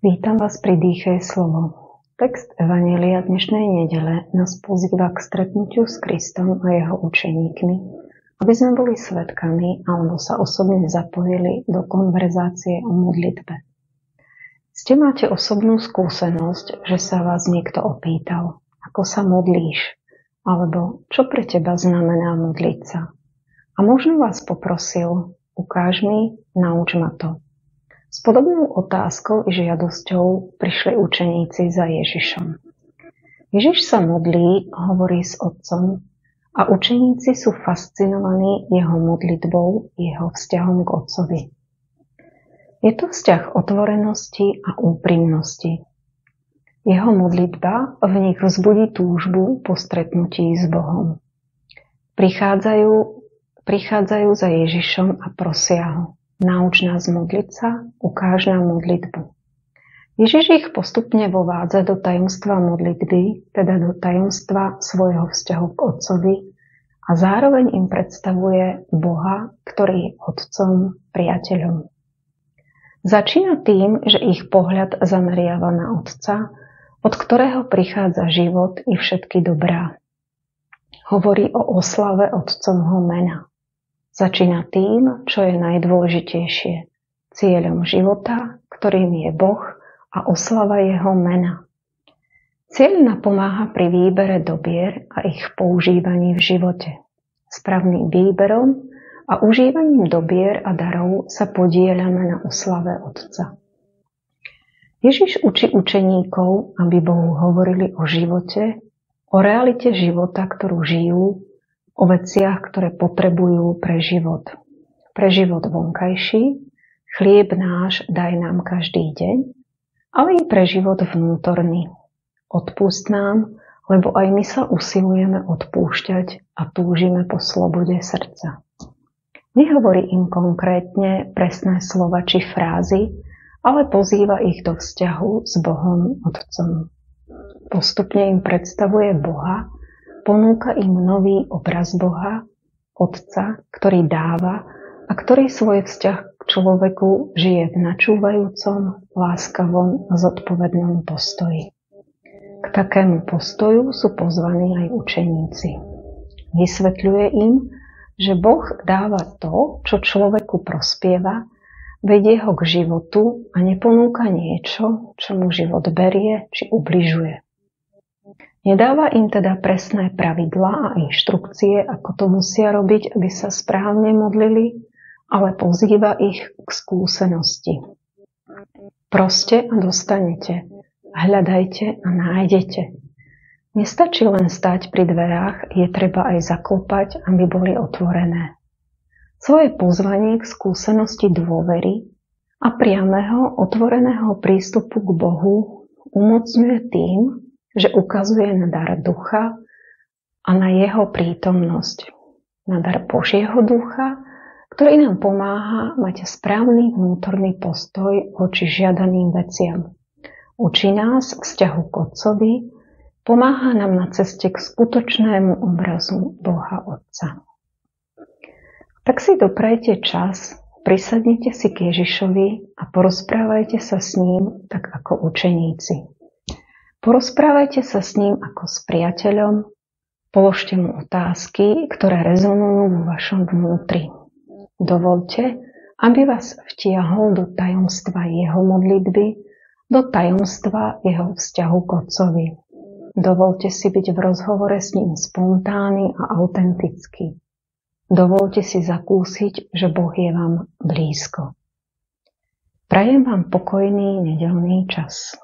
Vítam vás pri Dýchej slovo. Text Evanjelia dnešnej nedele nás pozýva k stretnutiu s Kristom a jeho učeníkmi, aby sme boli svedkami alebo sa osobne zapojili do konverzácie o modlitbe. Ste máte osobnú skúsenosť, že sa vás niekto opýtal, ako sa modlíš, alebo čo pre teba znamená modliť sa. A možno vás poprosil, ukáž mi, nauč ma to. S podobnou otázkou i žiadosťou prišli učeníci za Ježišom. Ježiš sa modlí, hovorí s Otcom a učeníci sú fascinovaní jeho modlitbou, jeho vzťahom k Otcovi. Je to vzťah otvorenosti a úprimnosti. Jeho modlitba v nich vzbudí túžbu po stretnutí s Bohom. Prichádzajú za Ježišom a prosia ho. Nauč nás modliť sa, ukáž nám modlitbu. Ježiš ich postupne vovádza do tajomstva modlitby, teda do tajomstva svojho vzťahu k Otcovi a zároveň im predstavuje Boha, ktorý je Otcom, priateľom. Začína tým, že ich pohľad zameriava na Otca, od ktorého prichádza život i všetky dobrá. Hovorí o oslave Otcovho mena. Začína tým, čo je najdôležitejšie, cieľom života, ktorým je Boh a oslava jeho mena. Cieľ napomáha pri výbere dobier a ich používaní v živote. Správnym výberom a užívaním dobier a darov sa podieľame na oslave Otca. Ježiš učí učeníkov, aby Bohu hovorili o živote, o realite života, ktorú žijú, o veciach, ktoré potrebujú pre život. Pre život vonkajší, chlieb náš daj nám každý deň, ale i pre život vnútorný. Odpusť nám, lebo aj my sa usilujeme odpúšťať a túžime po slobode srdca. Nehovorí im konkrétne presné slova či frázy, ale pozýva ich do vzťahu s Bohom Otcom. Postupne im predstavuje Boha, ponúka im nový obraz Boha, Otca, ktorý dáva a ktorý svoj vzťah k človeku žije v načúvajúcom, láskavom a zodpovednom postoji. K takému postoju sú pozvaní aj učeníci. Vysvetľuje im, že Boh dáva to, čo človeku prospieva, vedie ho k životu a neponúka niečo, čo mu život berie či ubližuje. Nedáva im teda presné pravidlá a inštrukcie, ako to musia robiť, aby sa správne modlili, ale pozýva ich k skúsenosti. Proste a dostanete, hľadajte a nájdete. Nestačí len stáť pri dverách, je treba aj zaklopať, aby boli otvorené. Svoje pozvanie k skúsenosti dôvery a priamého, otvoreného prístupu k Bohu umocňuje tým, že ukazuje na dar ducha a na jeho prítomnosť. Na dar Božieho ducha, ktorý nám pomáha mať správny vnútorný postoj voči žiadaným veciam. Učí nás vzťahu k Otcovi, pomáha nám na ceste k skutočnému obrazu Boha Otca. Tak si doprajte čas, prisadnite si k Ježišovi a porozprávajte sa s ním tak ako učeníci. Porozprávajte sa s ním ako s priateľom, položte mu otázky, ktoré rezonujú vo vašom vnútri. Dovoľte, aby vás vtiahol do tajomstva jeho modlitby, do tajomstva jeho vzťahu k Otcovi. Dovoľte si byť v rozhovore s ním spontánny a autentický. Dovoľte si zakúsiť, že Boh je vám blízko. Prajem vám pokojný nedeľný čas.